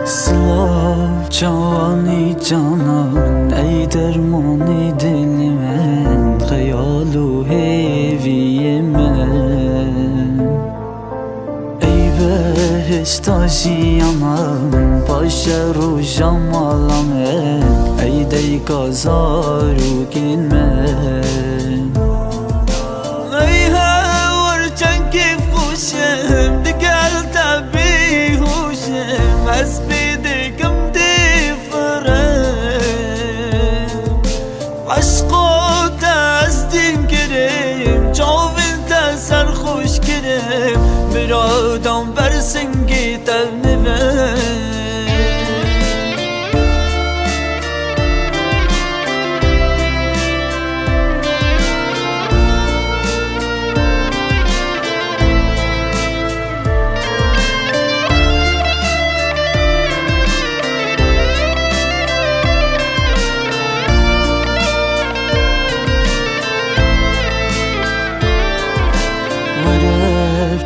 سلاف جوانی جانم ای درمانی دل من خیال و هیوی من ای بهشت آشیانم باشه رو جمالم ای دی گازار و گل من ای هور چند کیف خوشم دگل تبی هوشم از بیدگم دی فرم عشقو تزدیم کریم جاوین تسر خوش کریم برادم برسنگی تبنیم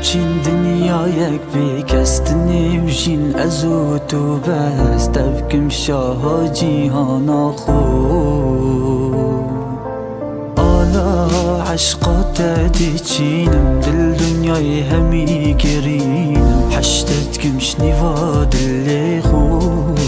چین دنیا یک بیکستنی بجین از او تو بس تبکم شاه جیهانا خود آلا عشقات دی چینم دل دنیای همی گرینم حشتت کمش نیوا دلی خود